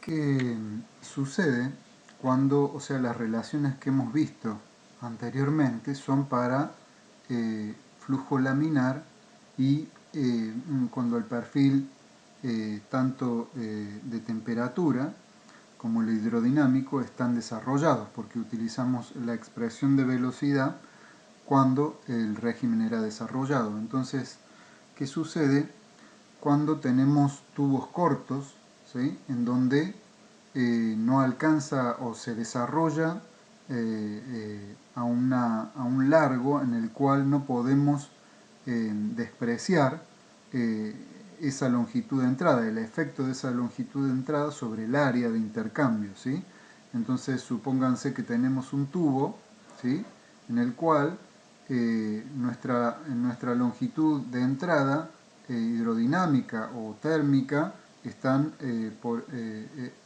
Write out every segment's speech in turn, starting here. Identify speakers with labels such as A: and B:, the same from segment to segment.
A: ¿Qué sucede cuando, las relaciones que hemos visto anteriormente son para flujo laminar y cuando el perfil tanto de temperatura como el hidrodinámico están desarrollados, porque utilizamos la expresión de velocidad cuando el régimen era desarrollado? Entonces, ¿qué sucede cuando tenemos tubos cortos, ¿sí?, en donde no alcanza o se desarrolla a un largo en el cual no podemos despreciar eh, esa longitud de entrada, el efecto de esa longitud de entrada sobre el área de intercambio, ¿sí? Entonces supónganse que tenemos un tubo, ¿sí?, en el cual nuestra longitud de entrada hidrodinámica o térmica están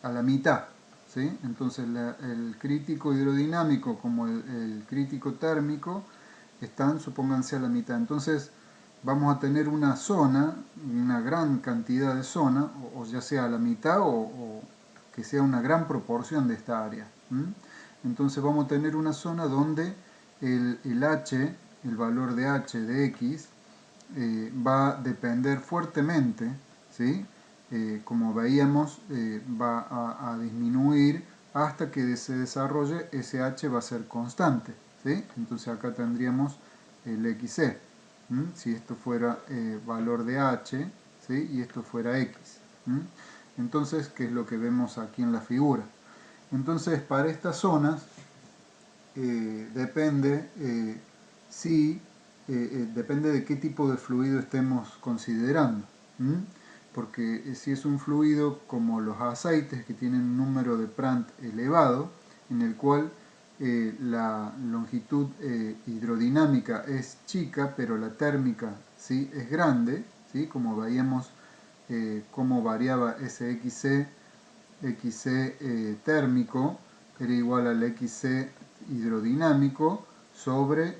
A: a la mitad, ¿sí? Entonces el crítico hidrodinámico como el crítico térmico están, supónganse, a la mitad. Entonces vamos a tener una zona, una gran cantidad de zona, o ya sea a la mitad o que sea una gran proporción de esta área. Entonces vamos a tener una zona donde el h, el valor de h de x, va a depender fuertemente, ¿sí? Como veíamos, va a disminuir hasta que se desarrolle ese h va a ser constante, ¿sí? Entonces acá tendríamos el xe, si esto fuera valor de h, ¿sí?, y esto fuera x. Entonces, ¿qué es lo que vemos aquí en la figura? Entonces, para estas zonas depende depende de qué tipo de fluido estemos considerando. Porque si es un fluido como los aceites, que tienen un número de Prandtl elevado, en el cual la longitud hidrodinámica es chica, pero la térmica, ¿sí?, es grande, ¿sí?, como veíamos cómo variaba ese XC térmico era igual al XC hidrodinámico sobre,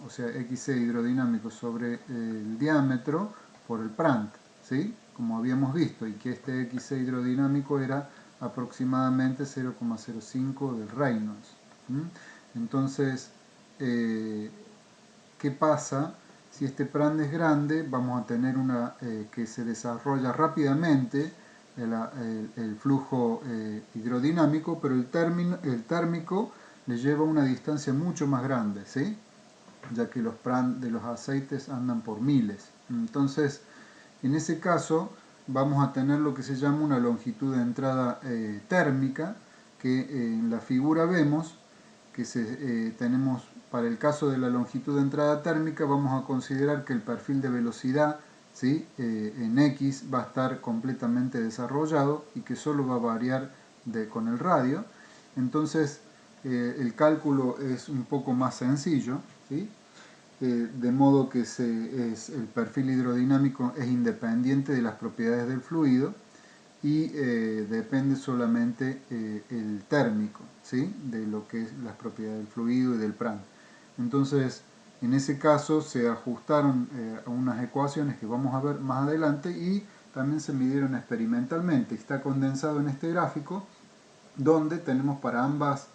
A: XC hidrodinámico sobre el diámetro por el Prandtl, ¿sí?, como habíamos visto, y que este XC hidrodinámico era aproximadamente 0,05 del Reynolds. Entonces, ¿qué pasa? Si este Prandtl es grande, vamos a tener una que se desarrolla rápidamente el flujo hidrodinámico, pero el térmico le lleva una distancia mucho más grande, ¿sí?, ya que los Prandtl de los aceites andan por miles. Entonces, en ese caso, vamos a tener lo que se llama una longitud de entrada térmica, que en la figura vemos que tenemos, para el caso de la longitud de entrada térmica, vamos a considerar que el perfil de velocidad, ¿sí?, en x va a estar completamente desarrollado y que solo va a variar con el radio. Entonces el cálculo es un poco más sencillo, ¿sí? De modo que el perfil hidrodinámico es independiente de las propiedades del fluido y depende solamente el térmico, ¿sí?, de lo que es las propiedades del fluido y del Prandtl. Entonces, en ese caso se ajustaron a unas ecuaciones que vamos a ver más adelante y también se midieron experimentalmente. Está condensado en este gráfico donde tenemos para ambas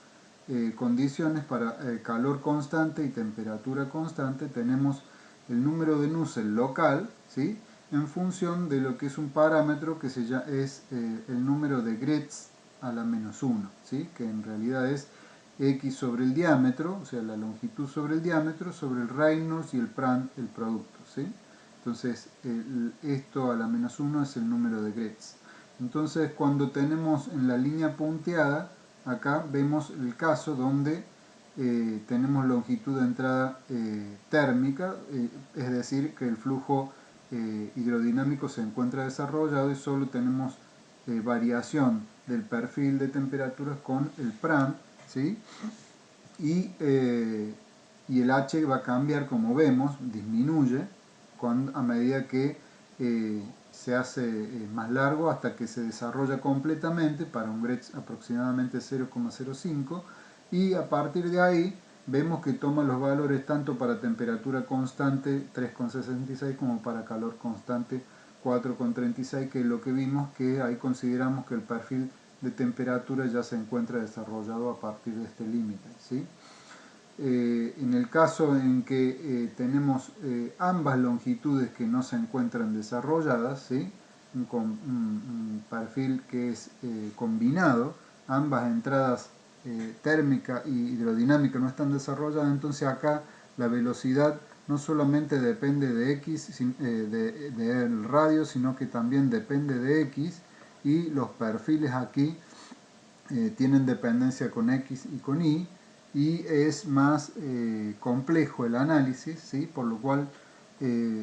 A: condiciones, para calor constante y temperatura constante, tenemos el número de Nusselt local, ¿sí?, en función de lo que es un parámetro que es el número de Graetz a la menos 1, ¿sí?, que en realidad es x sobre el diámetro, o sea, la longitud sobre el diámetro, sobre el Reynolds y el Prandtl, el producto, ¿sí? Entonces, esto a la menos 1 es el número de Graetz. Entonces, cuando tenemos en la línea punteada, acá vemos el caso donde tenemos longitud de entrada térmica, es decir, que el flujo hidrodinámico se encuentra desarrollado y solo tenemos variación del perfil de temperaturas con el Prandtl, ¿sí? Y el H va a cambiar, como vemos, disminuye a medida que se hace más largo hasta que se desarrolla completamente para un Graetz aproximadamente 0,05, y a partir de ahí vemos que toma los valores tanto para temperatura constante 3,66 como para calor constante 4,36, que es lo que vimos, que ahí consideramos que el perfil de temperatura ya se encuentra desarrollado a partir de este límite, ¿sí? En el caso en que tenemos ambas longitudes que no se encuentran desarrolladas, ¿sí? Un perfil que es combinado, ambas entradas térmica y hidrodinámica no están desarrolladas, entonces acá la velocidad no solamente depende de x, del radio, sino que también depende de x, y los perfiles aquí tienen dependencia con x y con y es más complejo el análisis, ¿sí? Por lo cual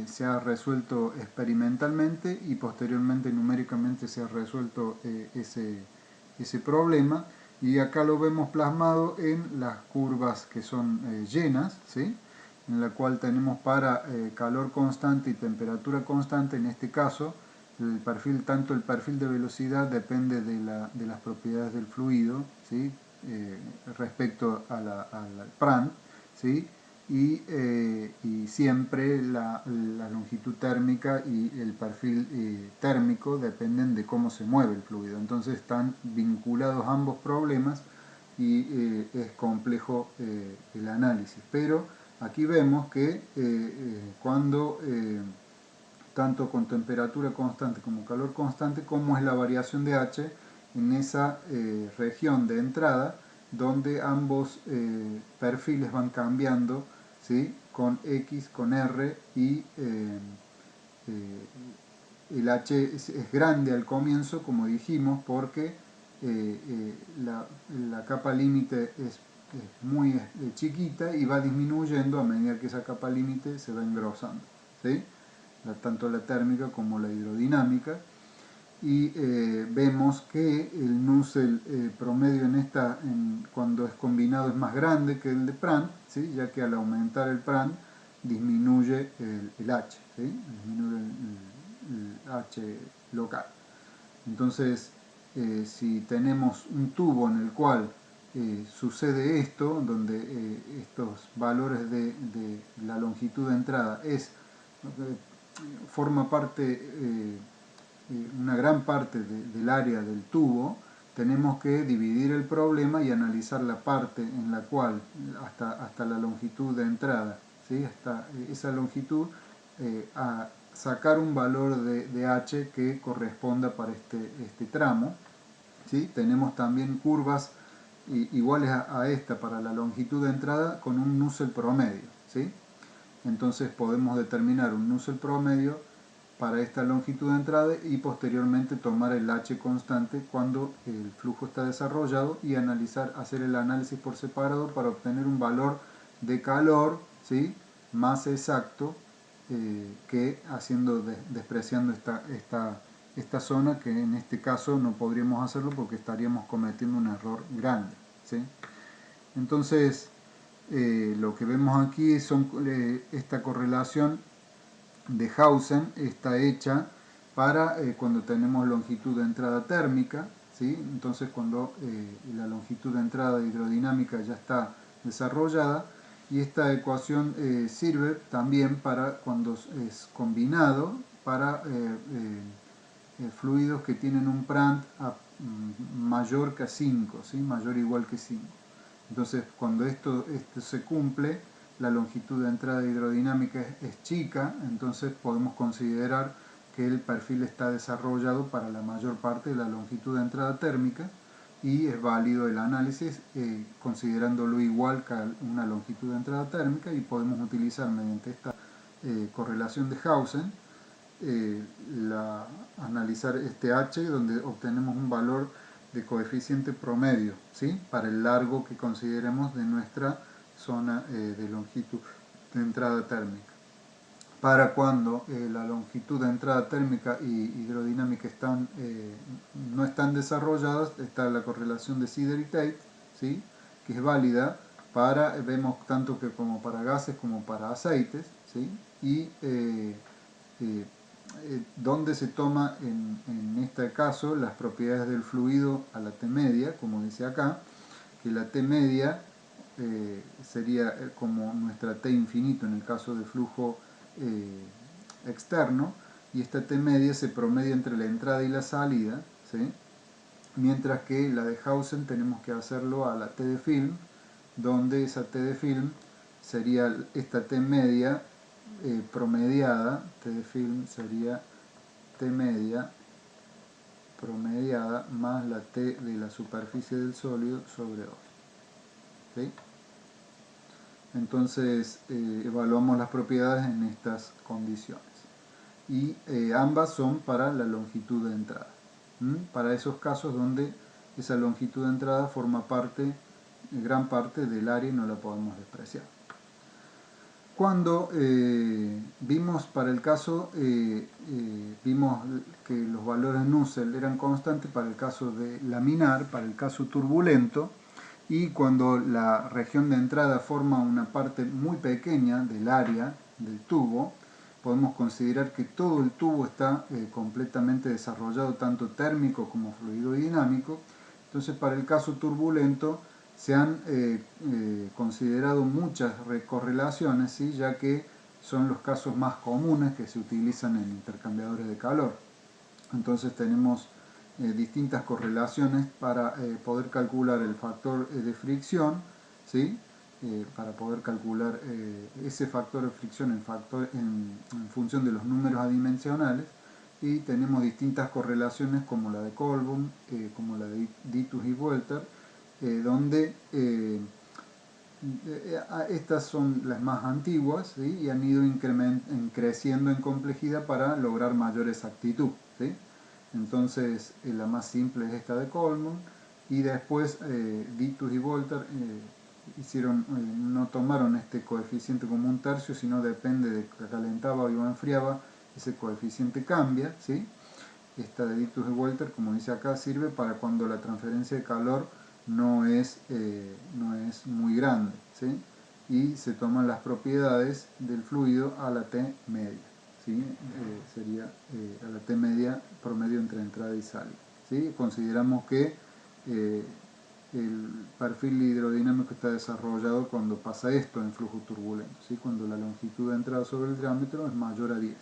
A: se ha resuelto experimentalmente y posteriormente numéricamente se ha resuelto ese problema, y acá lo vemos plasmado en las curvas que son llenas, ¿sí? En la cual tenemos para calor constante y temperatura constante. En este caso el perfil, tanto el perfil de velocidad depende de las propiedades del fluido, ¿sí? Respecto al Prandtl, ¿sí? Y siempre la longitud térmica y el perfil térmico dependen de cómo se mueve el fluido. Entonces están vinculados ambos problemas y es complejo el análisis. Pero aquí vemos que cuando tanto con temperatura constante como calor constante, cómo es la variación de H en esa región de entrada, donde ambos perfiles van cambiando, ¿sí? Con X, con R, y el H es grande al comienzo, como dijimos, porque la capa límite es muy chiquita y va disminuyendo a medida que esa capa límite se va engrosando, ¿sí? Tanto la térmica como la hidrodinámica, y vemos que el Nusselt promedio cuando es combinado es más grande que el de Prandtl, ¿sí? Ya que al aumentar el Prandtl disminuye el H, ¿sí? Disminuye el H local. Entonces, si tenemos un tubo en el cual sucede esto, donde estos valores de la longitud de entrada forma parte, una gran parte del área del tubo, tenemos que dividir el problema y analizar la parte en la cual, hasta la longitud de entrada, ¿sí? Hasta esa longitud, a sacar un valor de H que corresponda para este tramo, ¿sí? Tenemos también curvas iguales a esta para la longitud de entrada con un Nusselt promedio, ¿sí? Entonces podemos determinar un Nusselt promedio para esta longitud de entrada y posteriormente tomar el H constante cuando el flujo está desarrollado y hacer el análisis por separado para obtener un valor de calor, ¿sí? Más exacto que despreciando esta zona, que en este caso no podríamos hacerlo porque estaríamos cometiendo un error grande, ¿sí? Entonces lo que vemos aquí son esta correlación de Hausen está hecha para cuando tenemos longitud de entrada térmica, ¿sí? Entonces cuando la longitud de entrada hidrodinámica ya está desarrollada, y esta ecuación sirve también para cuando es combinado para fluidos que tienen un Prandtl mayor que 5, ¿sí? Mayor o igual que 5. Entonces cuando esto se cumple, la longitud de entrada hidrodinámica es chica, entonces podemos considerar que el perfil está desarrollado para la mayor parte de la longitud de entrada térmica, y es válido el análisis considerándolo igual que una longitud de entrada térmica, y podemos utilizar mediante esta correlación de Hausen analizar este H, donde obtenemos un valor de coeficiente promedio, ¿sí? Para el largo que consideremos de nuestra zona de longitud de entrada térmica. Para cuando la longitud de entrada térmica y hidrodinámica no están desarrolladas, está la correlación de Sider y Tate, ¿sí? Que es válida vemos tanto que como para gases como para aceites, ¿sí? Y donde se toma en este caso las propiedades del fluido a la T media, como dice acá, que la T media sería como nuestra T infinito en el caso de flujo externo, y esta T media se promedia entre la entrada y la salida, ¿sí? Mientras que la de Hausen tenemos que hacerlo a la T de film, donde esa T de film sería esta T media promediada, T de film sería T media promediada más la T de la superficie del sólido sobre 2. ¿Sí? Entonces evaluamos las propiedades en estas condiciones. Y ambas son para la longitud de entrada. Para esos casos donde esa longitud de entrada forma parte, gran parte del área y no la podemos despreciar. Cuando vimos para el caso, vimos que los valores Nusselt eran constantes para el caso de laminar, para el caso turbulento, y cuando la región de entrada forma una parte muy pequeña del área del tubo, podemos considerar que todo el tubo está completamente desarrollado, tanto térmico como fluidodinámico. Entonces, para el caso turbulento se han considerado muchas correlaciones, ¿sí? Ya que son los casos más comunes que se utilizan en intercambiadores de calor. Entonces tenemos distintas correlaciones para poder calcular el factor de fricción, ¿sí? Para poder calcular ese factor de fricción en función de los números adimensionales, y tenemos distintas correlaciones como la de Colburn, como la de Ditus y Welter, donde estas son las más antiguas, ¿sí? Y han ido creciendo en complejidad para lograr mayor exactitud, ¿sí? Entonces la más simple es esta de Coleman, y después Ditus y Volter no tomaron este coeficiente como un tercio, sino depende de que calentaba o enfriaba, ese coeficiente cambia, ¿sí? Esta de Ditus y Volter, como dice acá, sirve para cuando la transferencia de calor no es muy grande, ¿sí? Y se toman las propiedades del fluido a la T media, ¿sí? Sería a la T media promedio entre entrada y salida, ¿sí? Consideramos que el perfil hidrodinámico está desarrollado cuando pasa esto en flujo turbulento, ¿sí? Cuando la longitud de entrada sobre el diámetro es mayor a 10.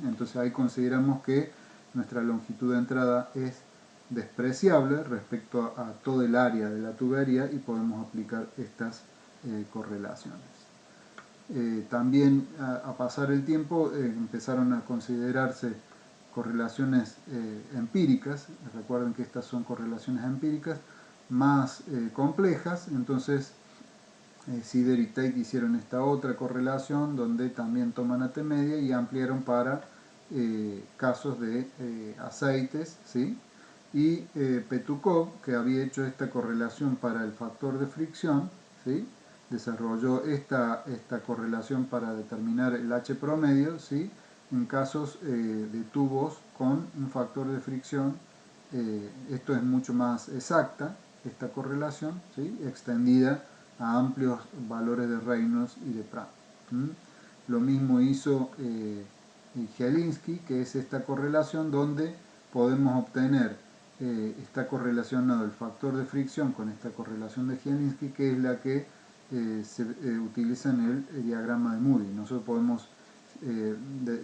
A: Entonces ahí consideramos que nuestra longitud de entrada es despreciable respecto a todo el área de la tubería, y podemos aplicar estas correlaciones. También a pasar el tiempo empezaron a considerarse correlaciones empíricas. Recuerden que estas son correlaciones empíricas más complejas. Entonces Sider y Tate hicieron esta otra correlación donde también toman a T media y ampliaron para casos de aceites, ¿sí? Y Petukov, que había hecho esta correlación para el factor de fricción, ¿sí? Desarrolló esta correlación para determinar el H promedio, ¿sí? En casos de tubos con un factor de fricción. Esto es mucho más exacta, esta correlación, ¿sí? Extendida a amplios valores de Reynolds y de Pratt. Lo mismo hizo Gielinsky, que es esta correlación donde podemos obtener, está correlacionado el factor de fricción con esta correlación de Gielinsky, que es la que se utiliza en el diagrama de Moody. Nosotros podemos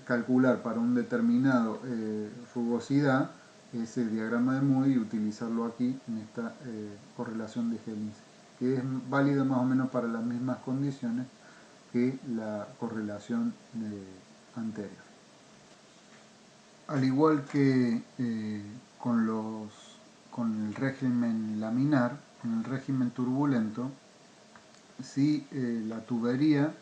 A: calcular para un determinado rugosidad ese diagrama de Moody y utilizarlo aquí en esta correlación de Gielinsky, que es válida más o menos para las mismas condiciones que la correlación anterior. Al igual que con el régimen laminar, en el régimen turbulento, si la tubería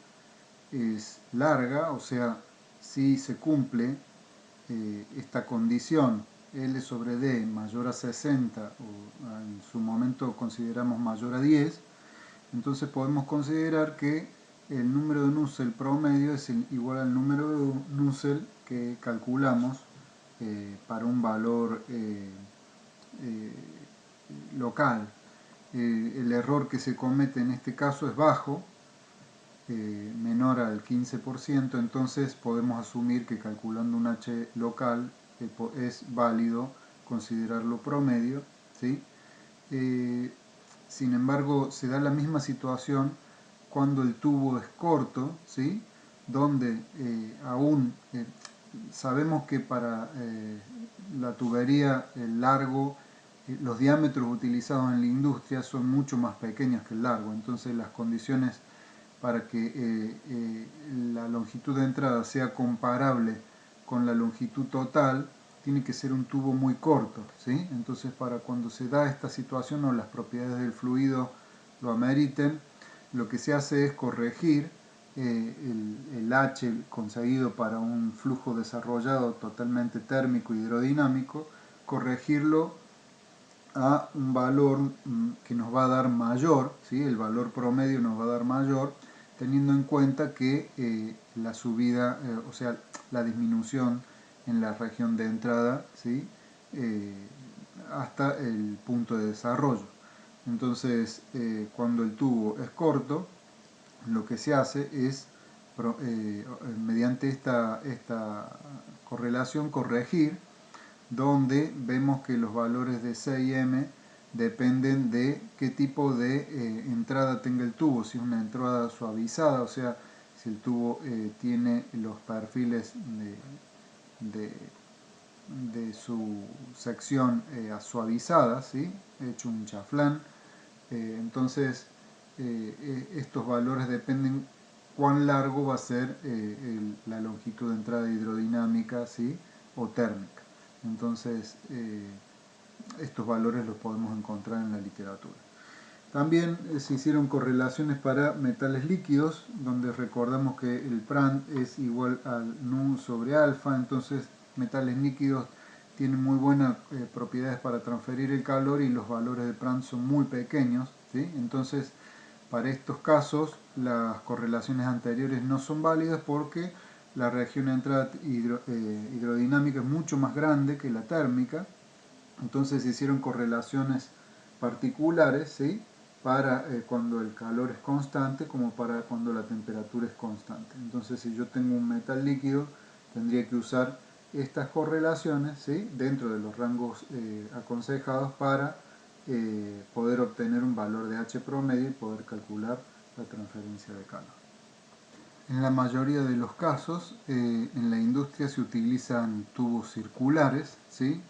A: es larga, o sea, si se cumple esta condición L sobre D mayor a 60, o en su momento consideramos mayor a 10, entonces podemos considerar que el número de Nusselt promedio es igual al número de Nusselt que calculamos para un valor local. El error que se comete en este caso es bajo, menor al 15%, entonces podemos asumir que calculando un H local es válido considerarlo promedio, ¿sí? Sin embargo, se da la misma situación cuando el tubo es corto, ¿sí? Donde aún sabemos que para la tubería, el largo, los diámetros utilizados en la industria son mucho más pequeños que el largo, entonces las condiciones para que la longitud de entrada sea comparable con la longitud total, tiene que ser un tubo muy corto, ¿sí? Entonces para cuando se da esta situación o las propiedades del fluido lo ameriten, lo que se hace es corregir el H conseguido para un flujo desarrollado totalmente térmico y hidrodinámico, corregirlo a un valor que nos va a dar mayor, ¿sí? El valor promedio nos va a dar mayor, teniendo en cuenta que la subida, o sea, la disminución en la región de entrada, ¿sí? Eh, hasta el punto de desarrollo. Entonces, cuando el tubo es corto, lo que se hace es, mediante esta correlación, corregir donde vemos que los valores de C y M dependen de qué tipo de entrada tenga el tubo, si es una entrada suavizada, o sea, si el tubo tiene los perfiles de, de su sección suavizada, ¿sí? Hecho un chaflán, entonces estos valores dependen cuán largo va a ser la longitud de entrada hidrodinámica, ¿sí? O térmica. Entonces estos valores los podemos encontrar en la literatura. También se hicieron correlaciones para metales líquidos, donde recordamos que el Prand es igual al Nu sobre alfa, entonces metales líquidos tienen muy buenas propiedades para transferir el calor y los valores de Prand son muy pequeños, ¿sí? Entonces para estos casos las correlaciones anteriores no son válidas porque la reacción de entrada hidrodinámica es mucho más grande que la térmica, entonces se hicieron correlaciones particulares, ¿sí? Para cuando el calor es constante como para cuando la temperatura es constante. Entonces si yo tengo un metal líquido tendría que usar estas correlaciones, ¿sí? Dentro de los rangos aconsejados para poder obtener un valor de H promedio y poder calcular la transferencia de calor. En la mayoría de los casos en la industria se utilizan tubos circulares, ¿sí?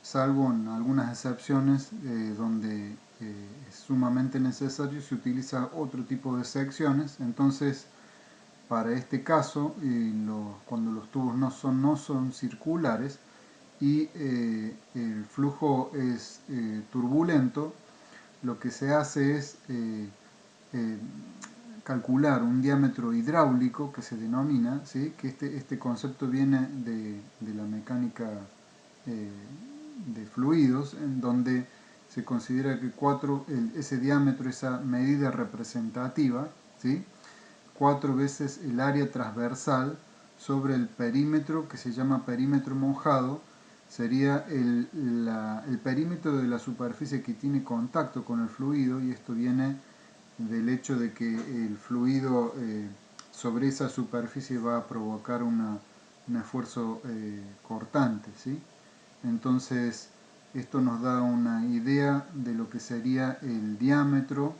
A: Salvo en algunas excepciones donde es sumamente necesario, se utiliza otro tipo de secciones. Entonces para este caso, cuando los tubos no son circulares y el flujo es turbulento, lo que se hace es eh, calcular un diámetro hidráulico que se denomina, ¿sí? Que este concepto viene de la mecánica eh, de fluidos, en donde se considera que ese diámetro, esa medida representativa, ¿sí? 4 veces el área transversal sobre el perímetro que se llama perímetro mojado, sería el perímetro de la superficie que tiene contacto con el fluido, y esto viene del hecho de que el fluido sobre esa superficie va a provocar un esfuerzo cortante, ¿sí? Entonces esto nos da una idea de lo que sería el diámetro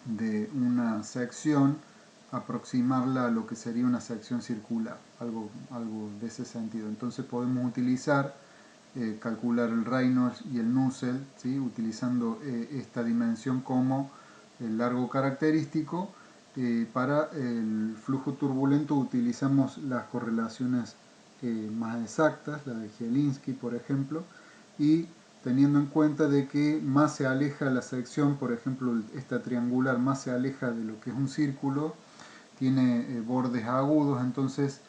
A: de una sección, aproximarla a lo que sería una sección circular, algo de ese sentido. Entonces podemos utilizar, calcular el Reynolds y el Nusselt, ¿sí? Utilizando esta dimensión como el largo característico. Para el flujo turbulento utilizamos las correlaciones más exactas, la de Zielinski por ejemplo, y teniendo en cuenta de que más se aleja la sección, por ejemplo esta triangular más se aleja de lo que es un círculo, tiene bordes agudos, entonces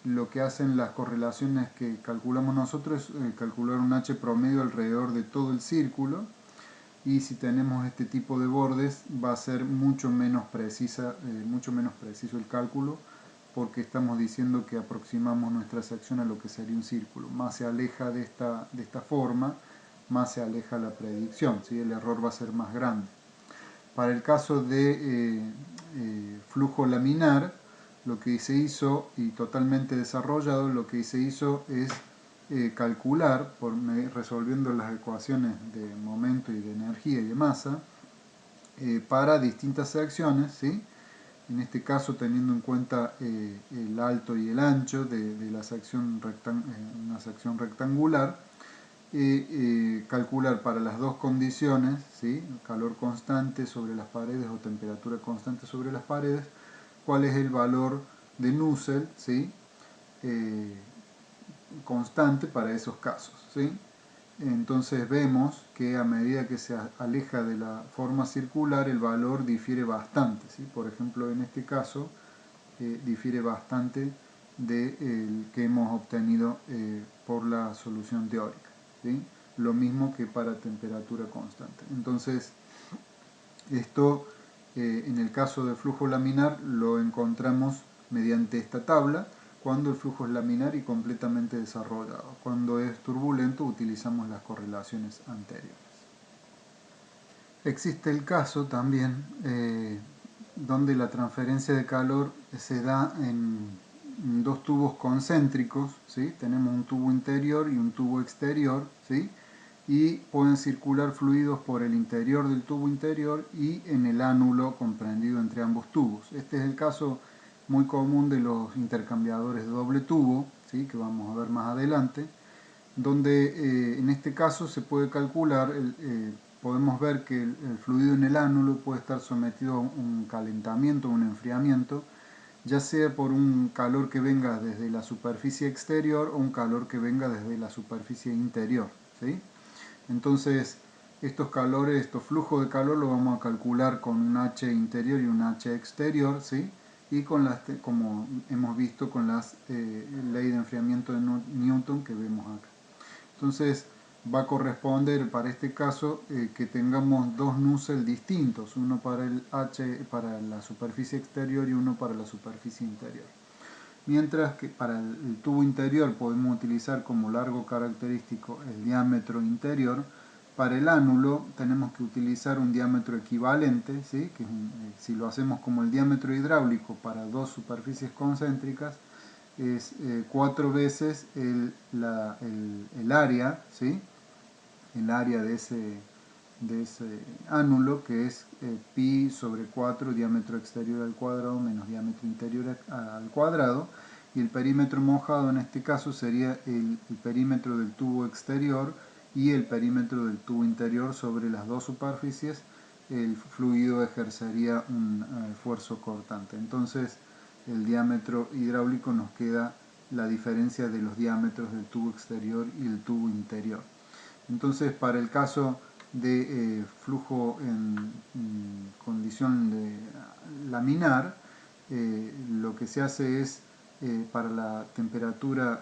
A: lo que hacen las correlaciones que calculamos nosotros es calcular un H promedio alrededor de todo el círculo, y si tenemos este tipo de bordes va a ser mucho menos preciso el cálculo, porque estamos diciendo que aproximamos nuestra sección a lo que sería un círculo. Más se aleja de esta forma, más se aleja la predicción, ¿sí? El error va a ser más grande. Para el caso de flujo laminar, lo que se hizo, y totalmente desarrollado, lo que se hizo es calcular, resolviendo las ecuaciones de momento y de energía y de masa, para distintas secciones, ¿sí? en este caso teniendo en cuenta el alto y el ancho de la sección una sección rectangular, calcular para las dos condiciones, ¿sí? Calor constante sobre las paredes o temperatura constante sobre las paredes, cuál es el valor de Nusselt, ¿sí? Constante para esos casos, ¿sí? Entonces vemos que a medida que se aleja de la forma circular el valor difiere bastante, ¿sí? Por ejemplo, en este caso difiere bastante del que hemos obtenido por la solución teórica, ¿sí? Lo mismo que para temperatura constante. Entonces, esto en el caso del flujo laminar lo encontramos mediante esta tabla cuando el flujo es laminar y completamente desarrollado. Cuando es turbulento utilizamos las correlaciones anteriores. Existe el caso también donde la transferencia de calor se da en dos tubos concéntricos, ¿sí? Tenemos un tubo interior y un tubo exterior, ¿sí? Y pueden circular fluidos por el interior del tubo interior y en el ánulo comprendido entre ambos tubos. Este es el caso muy común de los intercambiadores de doble tubo, ¿sí? Que vamos a ver más adelante, donde en este caso se puede calcular, podemos ver que el fluido en el ánulo puede estar sometido a un calentamiento, un enfriamiento, ya sea por un calor que venga desde la superficie exterior o un calor que venga desde la superficie interior, ¿sí? Entonces, estos calores, estos flujos de calor los vamos a calcular con un H interior y un H exterior, ¿sí? Y con las, como hemos visto con las ley de enfriamiento de Newton que vemos acá. Entonces, va a corresponder para este caso que tengamos dos Nusselt distintos, uno para el H para la superficie exterior y uno para la superficie interior. Mientras que para el tubo interior podemos utilizar como largo característico el diámetro interior, para el ánulo tenemos que utilizar un diámetro equivalente, ¿sí? Que es si lo hacemos como el diámetro hidráulico para dos superficies concéntricas, es 4 veces el área, ¿sí? El área de ese ánulo, que es pi sobre 4 diámetro exterior al cuadrado menos diámetro interior al cuadrado, y el perímetro mojado en este caso sería el perímetro del tubo exterior y el perímetro del tubo interior sobre las dos superficies. El fluido ejercería un esfuerzo cortante. Entonces el diámetro hidráulico nos queda la diferencia de los diámetros del tubo exterior y el tubo interior. Entonces, para el caso de flujo en condición de laminar, lo que se hace es, para la temperatura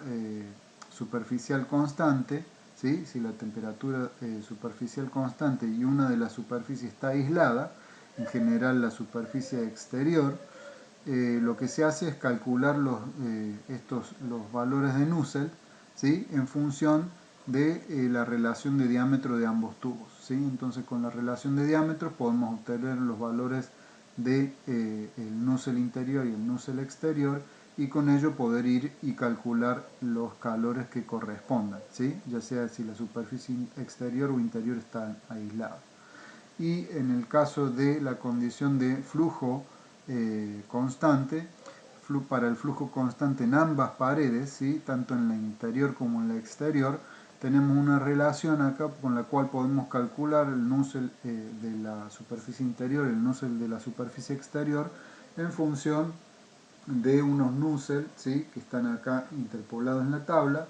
A: superficial constante, ¿sí? Si la temperatura superficial constante y una de las superficies está aislada, en general la superficie exterior, lo que se hace es calcular los valores de Nusselt, ¿sí? En función de la relación de diámetro de ambos tubos, ¿sí? Entonces con la relación de diámetro podemos obtener los valores de el Nusselt interior y el Nusselt exterior y con ello poder ir y calcular los calores que correspondan, ¿sí? Ya sea si la superficie exterior o interior está aislada. Y en el caso de la condición de flujo constante, para el flujo constante en ambas paredes, ¿sí? Tanto en la interior como en la exterior, tenemos una relación acá con la cual podemos calcular el Nusselt de la superficie interior y el Nusselt de la superficie exterior en función de unos Nusselt, ¿sí? Que están acá interpolados en la tabla,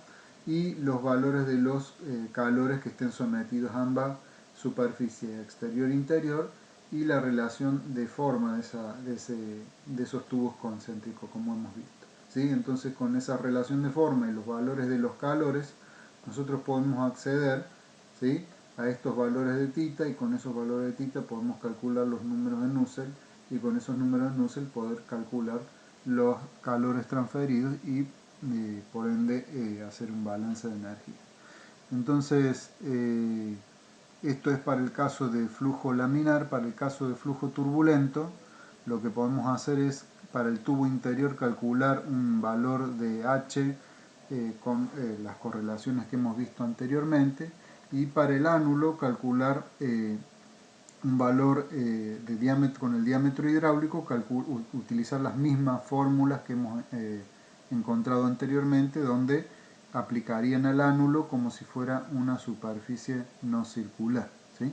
A: y los valores de los calores que estén sometidos a ambas superficie exterior e interior y la relación de forma de esos tubos concéntricos como hemos visto, ¿sí? Entonces con esa relación de forma y los valores de los calores nosotros podemos acceder, ¿sí? A estos valores de tita y con esos valores de tita podemos calcular los números de Nusselt y con esos números de Nusselt poder calcular los calores transferidos y por ende hacer un balance de energía. Entonces esto es para el caso de flujo laminar. Para el caso de flujo turbulento, lo que podemos hacer es para el tubo interior calcular un valor de H con las correlaciones que hemos visto anteriormente, y para el ánulo calcular un valor de diámetro, con el diámetro hidráulico, utilizar las mismas fórmulas que hemos encontrado anteriormente, donde aplicarían al ánulo como si fuera una superficie no circular, ¿sí?